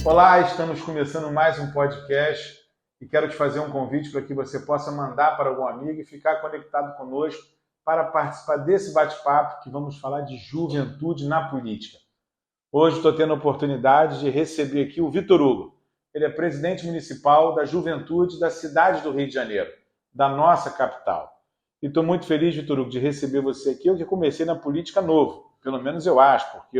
Olá, estamos começando mais um podcast e quero te fazer um convite para que você possa mandar para algum amigo e ficar conectado conosco para participar desse bate-papo que vamos falar de juventude na política. Hoje estou tendo a oportunidade de receber aqui o Vitor Hugo. Ele é presidente municipal da Juventude da cidade do Rio de Janeiro, da nossa capital. E estou muito feliz, Vitor Hugo, de receber você aqui. Eu que comecei na política novo, pelo menos eu acho, porque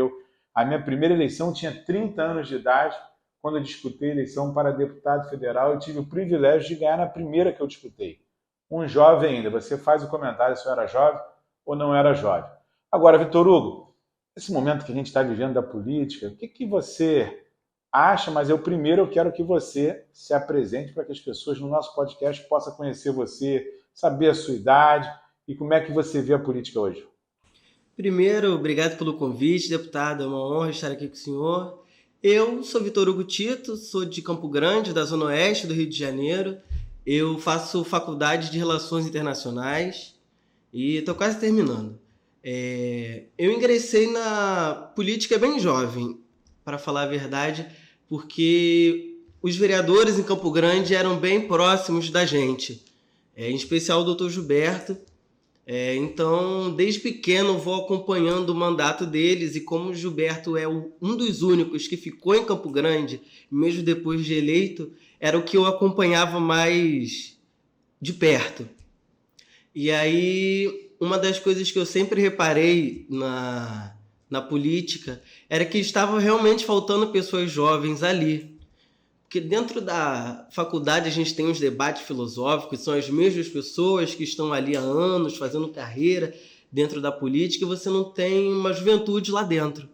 a minha primeira eleição tinha 30 anos de idade, quando eu disputei a eleição para deputado federal. Eu tive o privilégio de ganhar na primeira que eu disputei. Um jovem ainda. Você faz o comentário se eu era jovem ou não era jovem. Agora, Vitor Hugo, esse momento que a gente está vivendo da política, o que você acha? Mas eu quero que você se apresente para que as pessoas no nosso podcast possam conhecer você, saber a sua idade e como é que você vê a política hoje. Primeiro, obrigado pelo convite, deputado. É uma honra estar aqui com o senhor. Eu sou Vitor Hugo Tito, sou de Campo Grande, da Zona Oeste do Rio de Janeiro. Eu faço faculdade de Relações Internacionais e estou quase terminando. Eu ingressei na política bem jovem, para falar a verdade, porque os vereadores em Campo Grande eram bem próximos da gente, em especial o doutor Gilberto. Então, desde pequeno, vou acompanhando o mandato deles, e como o Gilberto é um dos únicos que ficou em Campo Grande, mesmo depois de eleito, era o que eu acompanhava mais de perto. E aí, uma das coisas que eu sempre reparei na política era que estava realmente faltando pessoas jovens ali. Porque dentro da faculdade a gente tem uns debates filosóficos, são as mesmas pessoas que estão ali há anos fazendo carreira dentro da política, e você não tem uma juventude lá dentro.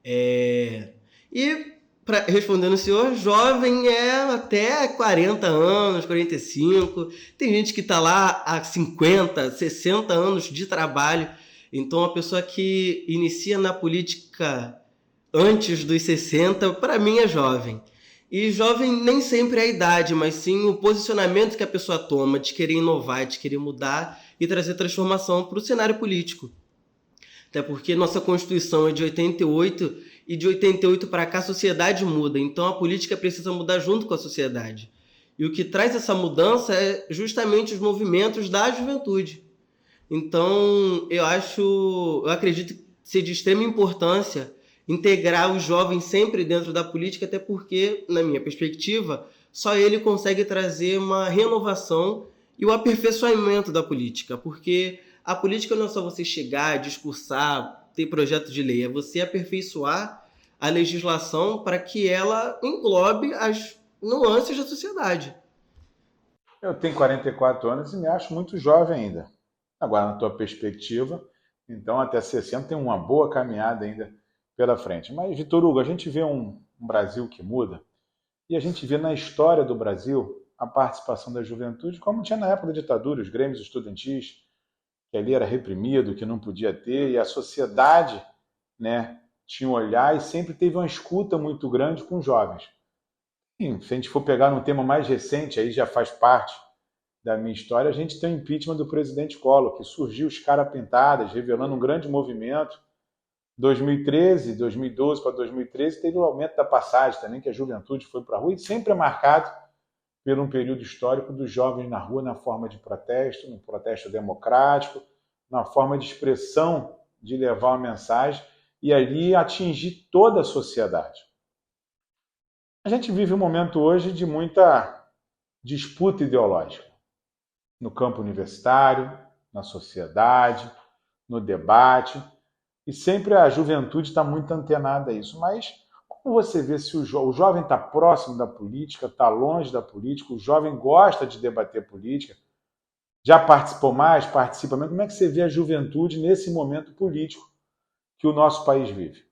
E, respondendo o senhor, jovem é até 40 anos, 45. Tem gente que está lá há 50, 60 anos de trabalho. Então, a pessoa que inicia na política antes dos 60, para mim é jovem. E jovem nem sempre é a idade, mas sim o posicionamento que a pessoa toma de querer inovar, de querer mudar e trazer transformação para o cenário político. Até porque nossa Constituição é de 88 e de 88 para cá a sociedade muda, então a política precisa mudar junto com a sociedade. E o que traz essa mudança é justamente os movimentos da juventude. Então eu acredito ser de extrema importância integrar os jovens sempre dentro da política, até porque, na minha perspectiva, só ele consegue trazer uma renovação e o aperfeiçoamento da política, porque a política não é só você chegar, discursar, ter projeto de lei, é você aperfeiçoar a legislação para que ela englobe as nuances da sociedade. Eu tenho 44 anos e me acho muito jovem ainda. Agora, na tua perspectiva, então até 60 tem uma boa caminhada ainda pela frente. Mas, Vitor Hugo, a gente vê um Brasil que muda e a gente vê na história do Brasil a participação da juventude, como tinha na época da ditadura, os grêmios estudantis, que ali era reprimido, que não podia ter, e a sociedade, né, tinha um olhar e sempre teve uma escuta muito grande com os jovens. E, se a gente for pegar num tema mais recente, aí já faz parte da minha história, a gente tem o impeachment do presidente Collor, que surgiu os caras pintadas, revelando um grande movimento. 2013, 2012 para 2013, teve o aumento da passagem também, que a juventude foi para a rua, e sempre é marcado por um período histórico dos jovens na rua, na forma de protesto, no protesto democrático, na forma de expressão de levar uma mensagem e ali atingir toda a sociedade. A gente vive um momento hoje de muita disputa ideológica no campo universitário, na sociedade, no debate. E sempre a juventude está muito antenada a isso. Mas como você vê se o jovem está próximo da política, está longe da política, o jovem gosta de debater política, já participou mais, participa menos? Como é que você vê a juventude nesse momento político que o nosso país vive?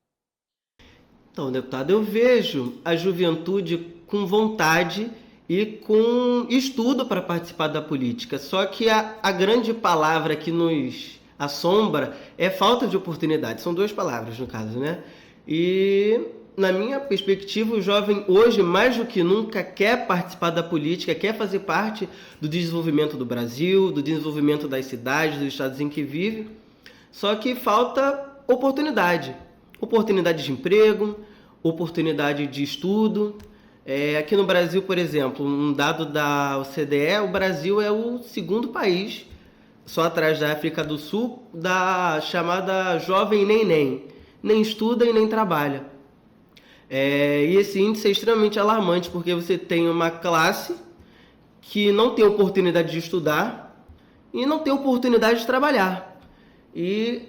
Então, deputado, eu vejo a juventude com vontade e com estudo para participar da política. Só que a grande palavra que nos assombra é falta de oportunidade. São duas palavras, no caso, né? E, na minha perspectiva, o jovem hoje, mais do que nunca, quer participar da política, quer fazer parte do desenvolvimento do Brasil, do desenvolvimento das cidades, dos estados em que vive. Só que falta oportunidade. Oportunidade de emprego, oportunidade de estudo. Aqui no Brasil, por exemplo, um dado da OCDE, o Brasil é o segundo país, só atrás da África do Sul, da chamada jovem neném. Nem estuda e nem trabalha. E esse índice é extremamente alarmante, porque você tem uma classe que não tem oportunidade de estudar e não tem oportunidade de trabalhar. E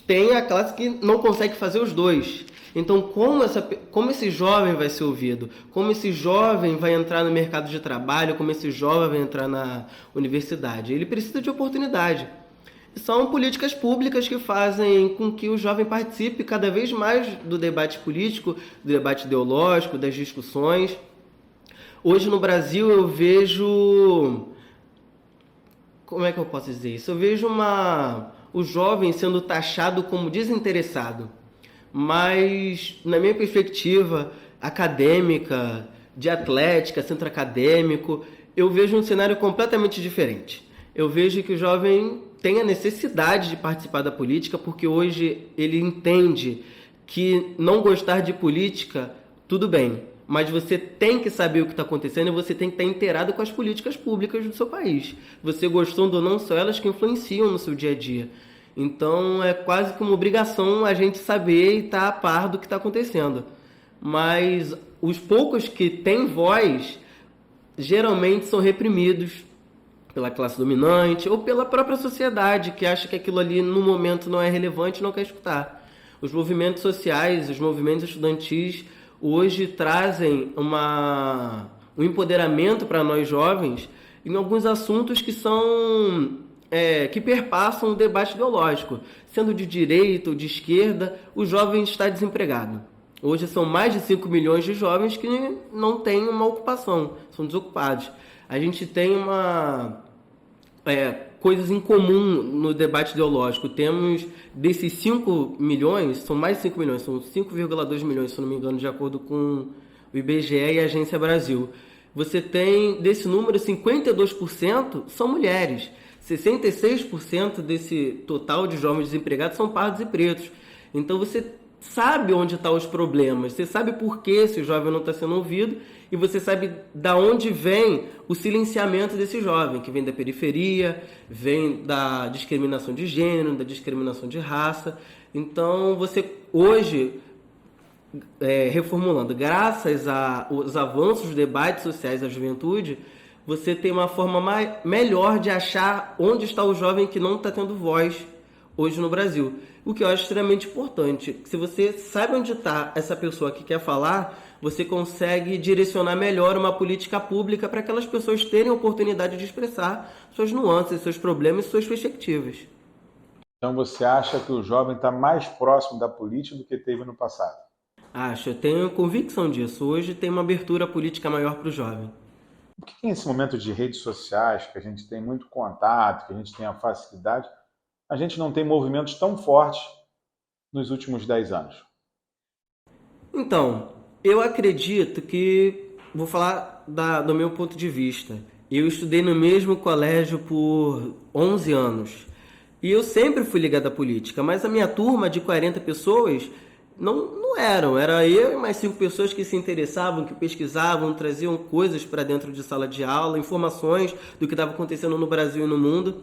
tem a classe que não consegue fazer os dois. Então, como esse jovem vai ser ouvido? Como esse jovem vai entrar no mercado de trabalho? Como esse jovem vai entrar na universidade? Ele precisa de oportunidade. São políticas públicas que fazem com que o jovem participe cada vez mais do debate político, do debate ideológico, das discussões. Hoje no Brasil eu vejo... Como é que eu posso dizer isso? Eu vejo o jovem sendo taxado como desinteressado. Mas, na minha perspectiva acadêmica, de atlética, centro acadêmico, eu vejo um cenário completamente diferente. Eu vejo que o jovem tem a necessidade de participar da política, porque hoje ele entende que não gostar de política, tudo bem, mas você tem que saber o que está acontecendo e você tem que estar inteirado com as políticas públicas do seu país. Você gostando ou não, são elas que influenciam no seu dia a dia. Então é quase que uma obrigação a gente saber e estar a par do que está acontecendo. Mas os poucos que têm voz geralmente são reprimidos pela classe dominante ou pela própria sociedade, que acha que aquilo ali no momento não é relevante e não quer escutar. Os movimentos sociais, os movimentos estudantis hoje trazem um empoderamento para nós jovens em alguns assuntos que são... que perpassam o debate ideológico. Sendo de direita ou de esquerda, o jovem está desempregado. Hoje são mais de 5 milhões de jovens que não têm uma ocupação, são desocupados. A gente tem coisas em comum no debate ideológico. Temos desses 5 milhões, são mais de 5 milhões, são 5,2 milhões, se não me engano, de acordo com o IBGE e a Agência Brasil. Você tem, desse número, 52% são mulheres. 66% desse total de jovens desempregados são pardos e pretos. Então você sabe onde estão os problemas, você sabe por que esse jovem não está sendo ouvido e você sabe de onde vem o silenciamento desse jovem, que vem da periferia, vem da discriminação de gênero, da discriminação de raça. Então você hoje, reformulando, graças aos avanços dos debates sociais da juventude, você tem uma forma melhor de achar onde está o jovem que não está tendo voz hoje no Brasil. O que eu acho extremamente importante. Se você sabe onde está essa pessoa que quer falar, você consegue direcionar melhor uma política pública para aquelas pessoas terem a oportunidade de expressar suas nuances, seus problemas e suas perspectivas. Então você acha que o jovem está mais próximo da política do que teve no passado? Acho, eu tenho convicção disso. Hoje tem uma abertura política maior para o jovem. Por que nesse momento de redes sociais, que a gente tem muito contato, que a gente tem a facilidade, a gente não tem movimentos tão fortes nos últimos 10 anos? Então, eu acredito que, vou falar do meu ponto de vista, eu estudei no mesmo colégio por 11 anos e eu sempre fui ligado à política, mas a minha turma de 40 pessoas não eram, era eu e mais 5 pessoas que se interessavam, que pesquisavam, traziam coisas para dentro de sala de aula, informações do que estava acontecendo no Brasil e no mundo.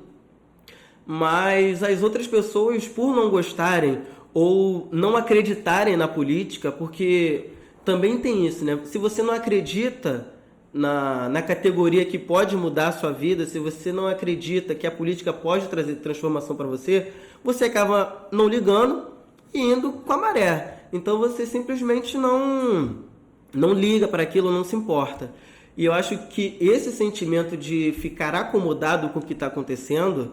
Mas as outras pessoas, por não gostarem ou não acreditarem na política, porque também tem isso, né? Se você não acredita na categoria que pode mudar a sua vida, se você não acredita que a política pode trazer transformação para você, você acaba não ligando e indo com a maré. Então você simplesmente não liga para aquilo, não se importa. E eu acho que esse sentimento de ficar acomodado com o que está acontecendo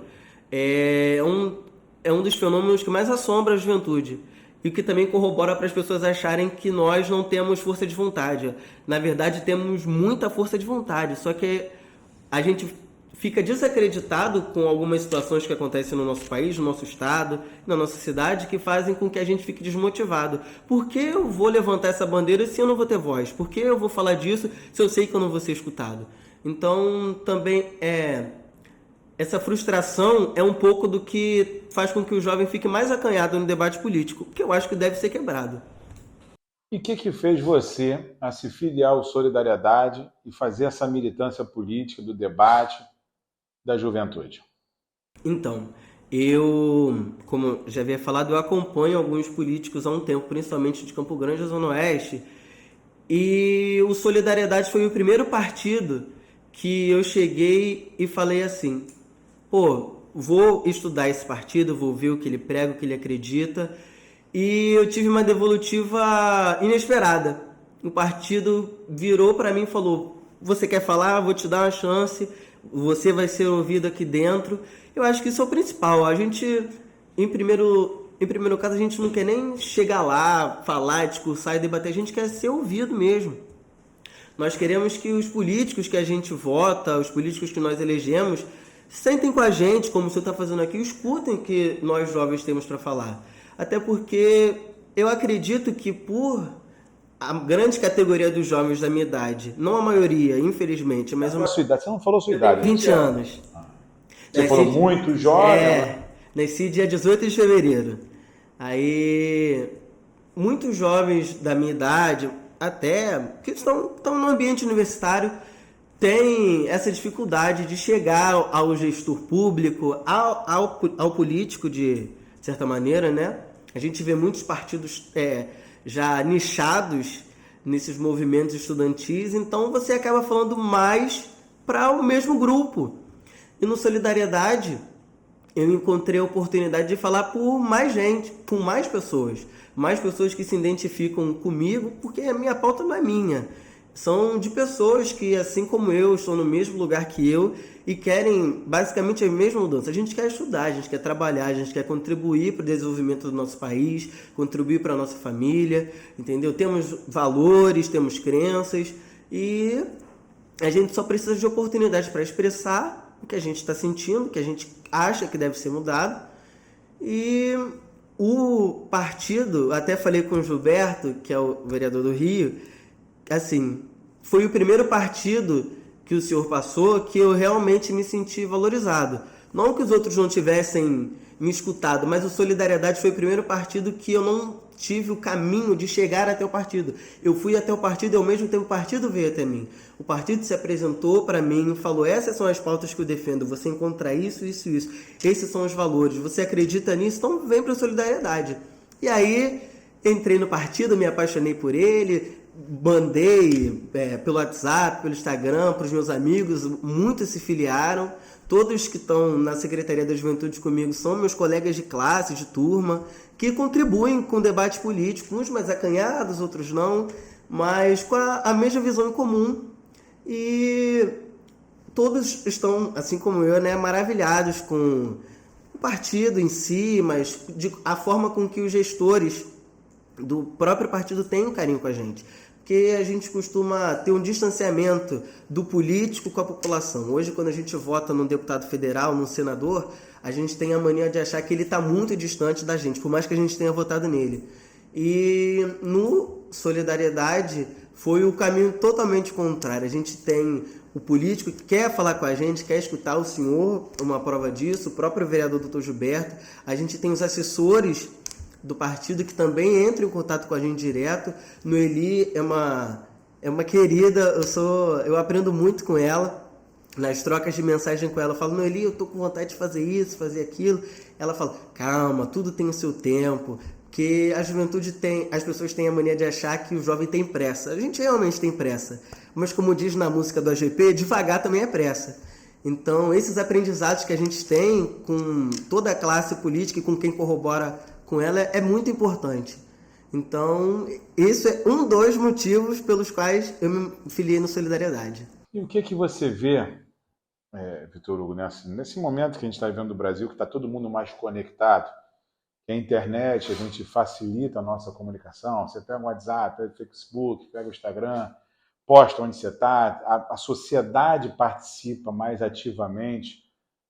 é um dos fenômenos que mais assombra a juventude e que também corrobora para as pessoas acharem que nós não temos força de vontade. Na verdade, temos muita força de vontade, só que a gente fica desacreditado com algumas situações que acontecem no nosso país, no nosso estado, na nossa cidade, que fazem com que a gente fique desmotivado. Por que eu vou levantar essa bandeira se eu não vou ter voz? Por que eu vou falar disso se eu sei que eu não vou ser escutado? Então, também essa frustração é um pouco do que faz com que o jovem fique mais acanhado no debate político, que eu acho que deve ser quebrado. E o que fez você a se filiar ao Solidariedade e fazer essa militância política do debate da juventude? Então, eu, como já havia falado, eu acompanho alguns políticos há um tempo, principalmente de Campo Grande, da Zona Oeste, e o Solidariedade foi o primeiro partido que eu cheguei e falei assim: pô, vou estudar esse partido, vou ver o que ele prega, o que ele acredita. E eu tive uma devolutiva inesperada. O partido virou para mim e falou: você quer falar? Vou te dar uma chance. Você vai ser ouvido aqui dentro. Eu acho que isso é o principal. A gente, em primeiro caso, a gente não quer nem chegar lá, falar, discursar e debater. A gente quer ser ouvido mesmo. Nós queremos que os políticos que a gente vota, os políticos que nós elegemos, sentem com a gente, como o senhor está fazendo aqui, escutem o que nós jovens temos para falar. Até porque eu acredito que por a grande categoria dos jovens da minha idade, não a maioria, infelizmente, mas A sua idade, você não falou sua idade. 20 anos. Você falou muito jovem. Nasci dia 18 de fevereiro. Aí, muitos jovens da minha idade, até que estão no ambiente universitário, têm essa dificuldade de chegar ao gestor público, ao político, de certa maneira, né? A gente vê muitos partidos já nichados nesses movimentos estudantis, então você acaba falando mais para o mesmo grupo. E no Solidariedade, eu encontrei a oportunidade de falar por mais gente, por mais pessoas que se identificam comigo, porque a minha pauta não é minha. São de pessoas que, assim como eu, estão no mesmo lugar que eu e querem basicamente a mesma mudança. A gente quer estudar, a gente quer trabalhar, a gente quer contribuir para o desenvolvimento do nosso país, contribuir para a nossa família, entendeu? Temos valores, temos crenças e a gente só precisa de oportunidades para expressar o que a gente está sentindo, o que a gente acha que deve ser mudado. E o partido, até falei com o Gilberto, que é o vereador do Rio, assim, foi o primeiro partido que o senhor passou que eu realmente me senti valorizado. Não que os outros não tivessem me escutado, mas o Solidariedade foi o primeiro partido que eu não tive o caminho de chegar até o partido. Eu fui até o partido e ao mesmo tempo o partido veio até mim. O partido se apresentou para mim e falou: essas são as pautas que eu defendo, você encontra isso, isso e isso. Esses são os valores, você acredita nisso? Então vem para a Solidariedade. E aí entrei no partido, me apaixonei por ele, mandei pelo WhatsApp, pelo Instagram, para os meus amigos, muitos se filiaram. Todos que estão na Secretaria da Juventude comigo são meus colegas de classe, de turma, que contribuem com o debate político, uns mais acanhados, outros não, mas com a mesma visão em comum. E todos estão, assim como eu, né, maravilhados com o partido em si, mas a forma com que os gestores do próprio partido têm um carinho com a gente. Porque a gente costuma ter um distanciamento do político com a população. Hoje, quando a gente vota num deputado federal, num senador, a gente tem a mania de achar que ele está muito distante da gente, por mais que a gente tenha votado nele. E no Solidariedade foi o caminho totalmente contrário. A gente tem o político que quer falar com a gente, quer escutar o senhor, uma prova disso, o próprio vereador Dr. Gilberto. A gente tem os assessores do partido que também entram em contato com a gente direto. Noeli é uma querida, eu aprendo muito com ela. Nas trocas de mensagem com ela, eu falo: Noeli, eu tô com vontade de fazer isso, fazer aquilo. Ela fala: calma, tudo tem o seu tempo. Porque a juventude as pessoas têm a mania de achar que o jovem tem pressa. A gente realmente tem pressa. Mas como diz na música do AGP, devagar também é pressa. Então, esses aprendizados que a gente tem com toda a classe política e com quem corrobora com ela é muito importante. Então, isso é um dos motivos pelos quais eu me filiei no Solidariedade. E o que você vê, Vitor Hugo, nesse momento que a gente está vivendo no Brasil, que está todo mundo mais conectado, que a internet, a gente facilita a nossa comunicação, você pega o WhatsApp, pega o Facebook, pega o Instagram, posta onde você está, a sociedade participa mais ativamente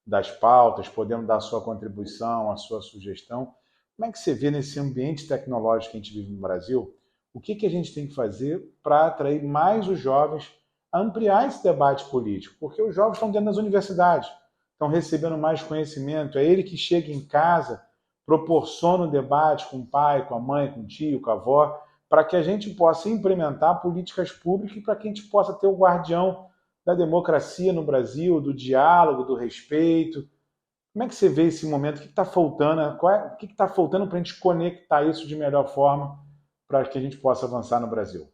das pautas, podendo dar a sua contribuição, a sua sugestão. Como é que você vê nesse ambiente tecnológico que a gente vive no Brasil? O que a gente tem que fazer para atrair mais os jovens a ampliar esse debate político? Porque os jovens estão dentro das universidades, estão recebendo mais conhecimento, é ele que chega em casa, proporciona o debate com o pai, com a mãe, com o tio, com a avó, para que a gente possa implementar políticas públicas e para que a gente possa ter o guardião da democracia no Brasil, do diálogo, do respeito. Como é que você vê esse momento? O que está faltando? O que está faltando para a gente conectar isso de melhor forma para que a gente possa avançar no Brasil?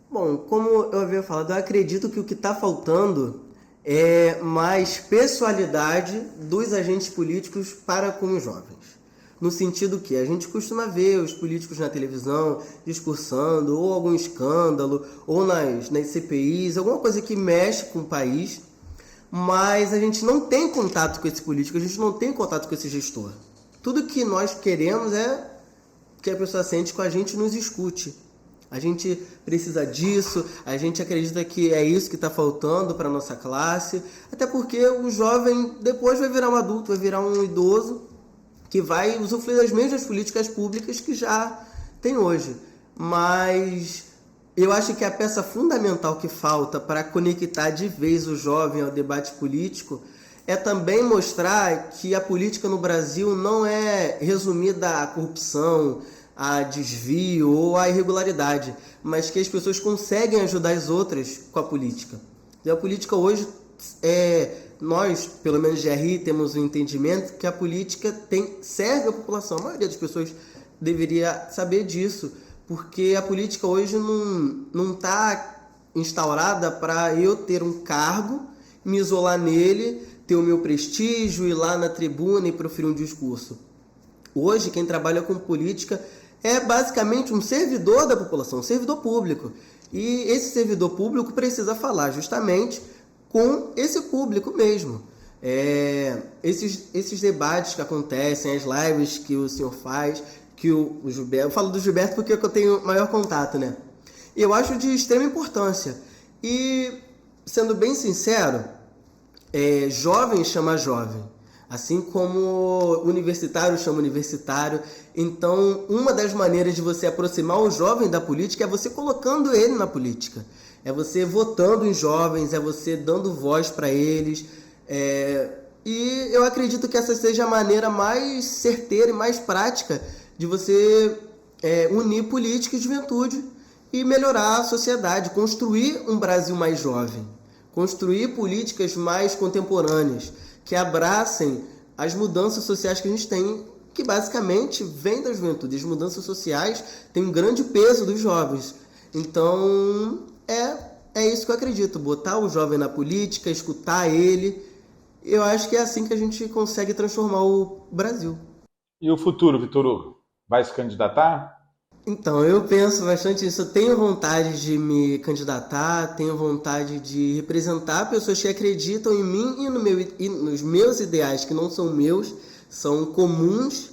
Bom, como eu havia falado, eu acredito que o que está faltando é mais pessoalidade dos agentes políticos para com os jovens. No sentido que a gente costuma ver os políticos na televisão discursando, ou algum escândalo, ou nas CPIs, alguma coisa que mexe com o país, mas a gente não tem contato com esse político, a gente não tem contato com esse gestor. Tudo que nós queremos é que a pessoa sente com a gente e nos escute. A gente precisa disso, a gente acredita que é isso que está faltando para a nossa classe, até porque o jovem depois vai virar um adulto, vai virar um idoso que vai usufruir das mesmas políticas públicas que já tem hoje. Mas eu acho que a peça fundamental que falta para conectar de vez o jovem ao debate político é também mostrar que a política no Brasil não é resumida à corrupção, a desvio ou a irregularidade, mas que as pessoas conseguem ajudar as outras com a política. E a política hoje, nós, pelo menos de RI, temos o entendimento que a política serve à população. A maioria das pessoas deveria saber disso, porque a política hoje não está instaurada para eu ter um cargo, me isolar nele, ter o meu prestígio, ir lá na tribuna e proferir um discurso. Hoje, quem trabalha com política é basicamente um servidor da população, um servidor público. E esse servidor público precisa falar justamente com esse público mesmo. Esses debates que acontecem, as lives que o senhor faz, que o Gilberto... Eu falo do Gilberto porque é que eu tenho maior contato, né? E eu acho de extrema importância. E, sendo bem sincero, jovem chama jovem. Assim como universitário chama universitário. Então, uma das maneiras de você aproximar o jovem da política é você colocando ele na política. É você votando em jovens, é você dando voz para eles. E eu acredito que essa seja a maneira mais certeira e mais prática de você unir política e juventude e melhorar a sociedade, construir um Brasil mais jovem, construir políticas mais contemporâneas, que abracem as mudanças sociais que a gente tem, que basicamente vêm da juventude. As mudanças sociais têm um grande peso dos jovens. Então, é isso que eu acredito. Botar o jovem na política, escutar ele. Eu acho que é assim que a gente consegue transformar o Brasil. E o futuro, Vitor Hugo? Vai se candidatar? Então, eu penso bastante nisso. Eu tenho vontade de me candidatar, tenho vontade de representar pessoas que acreditam em mim e nos meus ideais, que não são meus, são comuns.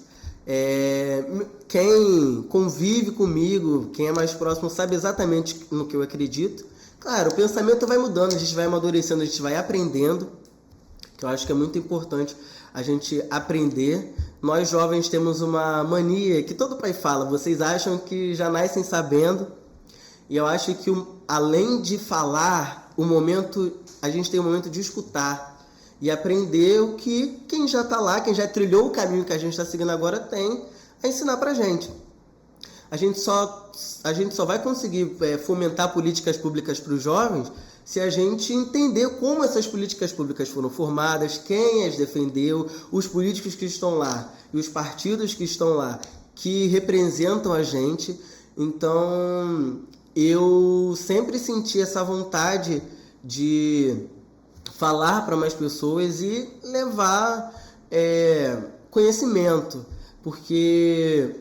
Quem convive comigo, quem é mais próximo, sabe exatamente no que eu acredito. Claro, o pensamento vai mudando, a gente vai amadurecendo, a gente vai aprendendo, que eu acho que é muito importante a gente aprender. Nós jovens temos uma mania que todo pai fala, vocês acham que já nascem sabendo, e eu acho que além de falar, a gente tem um momento de escutar e aprender o que quem já está lá, quem já trilhou o caminho que a gente está seguindo agora tem a ensinar pra gente. A gente só vai conseguir fomentar políticas públicas para os jovens se a gente entender como essas políticas públicas foram formadas, quem as defendeu, os políticos que estão lá e os partidos que estão lá, que representam a gente. Então, eu sempre senti essa vontade de falar para mais pessoas e levar conhecimento, porque,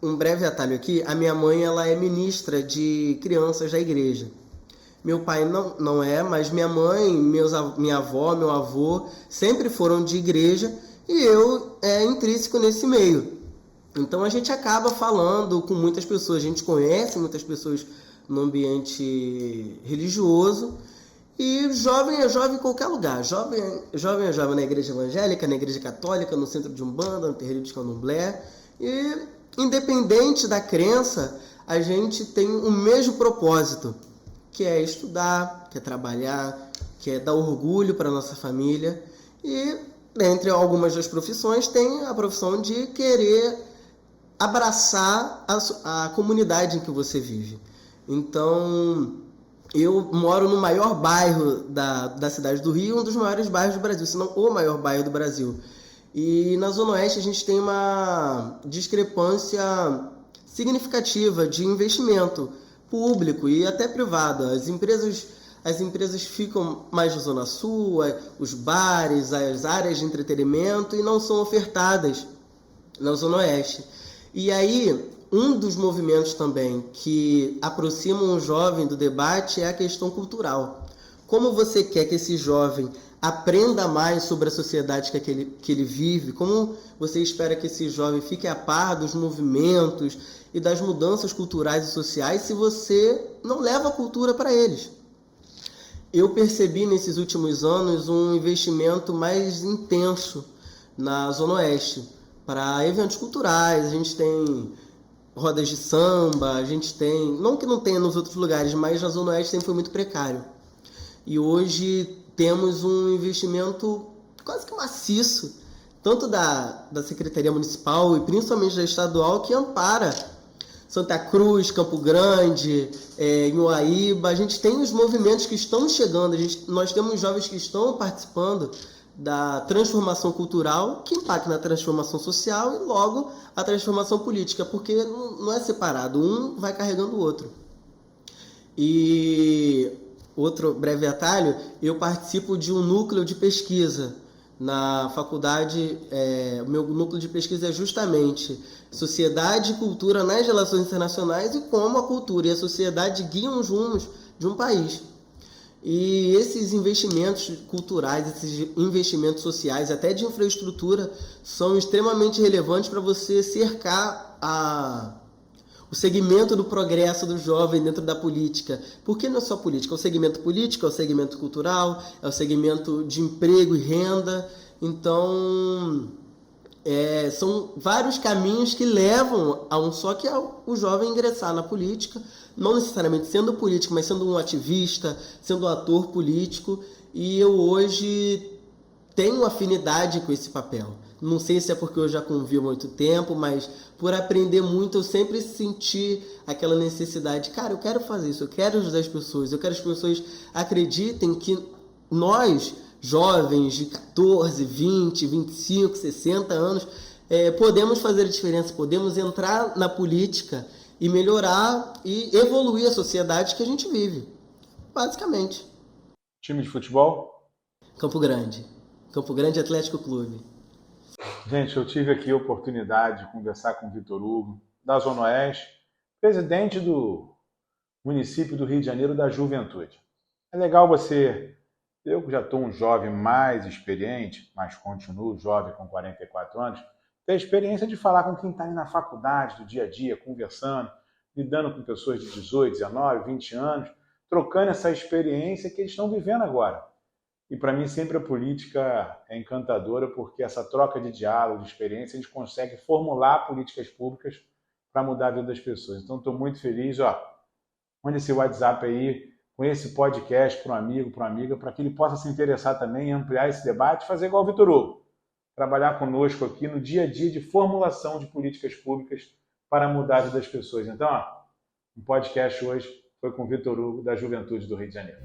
um breve atalho aqui, a minha mãe ela é ministra de crianças da igreja. Meu pai não é, mas minha mãe, minha avó, meu avô sempre foram de igreja e eu intrínseco nesse meio. Então a gente acaba falando com muitas pessoas, a gente conhece muitas pessoas no ambiente religioso e jovem é jovem em qualquer lugar. Jovem é jovem na igreja evangélica, na igreja católica, no centro de Umbanda, no terreiro de Candomblé. E independente da crença, a gente tem o mesmo propósito, que é estudar, que é trabalhar, que é dar orgulho para a nossa família. E, dentre algumas das profissões, tem a profissão de querer abraçar a comunidade em que você vive. Então, eu moro no maior bairro da cidade do Rio, um dos maiores bairros do Brasil, se não o maior bairro do Brasil. E na Zona Oeste a gente tem uma discrepância significativa de investimento público e até privado. As empresas ficam mais na Zona Sul, os bares, as áreas de entretenimento, e não são ofertadas na Zona Oeste. E aí, um dos movimentos também que aproximam o jovem do debate é a questão cultural. Como você quer que esse jovem aprenda mais sobre a sociedade que ele vive? Como você espera que esse jovem fique a par dos movimentos e das mudanças culturais e sociais se você não leva a cultura para eles? Eu percebi nesses últimos anos um investimento mais intenso na Zona Oeste para eventos culturais. A gente tem rodas de samba, a gente tem, não que não tenha nos outros lugares, mas na Zona Oeste sempre foi muito precário. E hoje temos um investimento quase que maciço, tanto da Secretaria Municipal e principalmente da Estadual, que ampara Santa Cruz, Campo Grande, em Uaíba. A gente tem os movimentos que estão chegando, nós temos jovens que estão participando da transformação cultural, que impacta na transformação social e logo a transformação política, porque não é separado, um vai carregando o outro. E outro breve atalho, eu participo de um núcleo de pesquisa na faculdade. O meu núcleo de pesquisa é justamente sociedade e cultura nas relações internacionais e como a cultura e a sociedade guiam os rumos de um país. E esses investimentos culturais, esses investimentos sociais, até de infraestrutura, são extremamente relevantes para você cercar o segmento do progresso do jovem dentro da política. Porque não é só política, é o segmento político, é o segmento cultural, é o segmento de emprego e renda. Então, são vários caminhos que levam a um só, que é o jovem ingressar na política, não necessariamente sendo político, mas sendo um ativista, sendo um ator político. E eu hoje tenho afinidade com esse papel. Não sei se é porque eu já convivo há muito tempo, mas por aprender muito eu sempre senti aquela necessidade. Cara, eu quero fazer isso, eu quero ajudar as pessoas, eu quero que as pessoas acreditem que nós, jovens de 14, 20, 25, 60 anos, podemos fazer a diferença, podemos entrar na política e melhorar e evoluir a sociedade que a gente vive, basicamente. Time de futebol? Campo Grande Atlético Clube. Gente, eu tive aqui a oportunidade de conversar com o Vitor Hugo, da Zona Oeste, presidente do município do Rio de Janeiro da Juventude. É legal eu que já estou um jovem mais experiente, mas continuo jovem com 44 anos, ter a experiência de falar com quem está aí na faculdade, do dia a dia, conversando, lidando com pessoas de 18, 19, 20 anos, trocando essa experiência que eles estão vivendo agora. E para mim sempre a política é encantadora, porque essa troca de diálogo, de experiência, a gente consegue formular políticas públicas para mudar a vida das pessoas. Então estou muito feliz. Mande esse WhatsApp aí com esse podcast para um amigo, para uma amiga, para que ele possa se interessar também em ampliar esse debate, fazer igual o Vitor Hugo, trabalhar conosco aqui no dia a dia de formulação de políticas públicas para mudar a vida das pessoas. Então, o podcast hoje foi com o Vitor Hugo, da Juventude do Rio de Janeiro.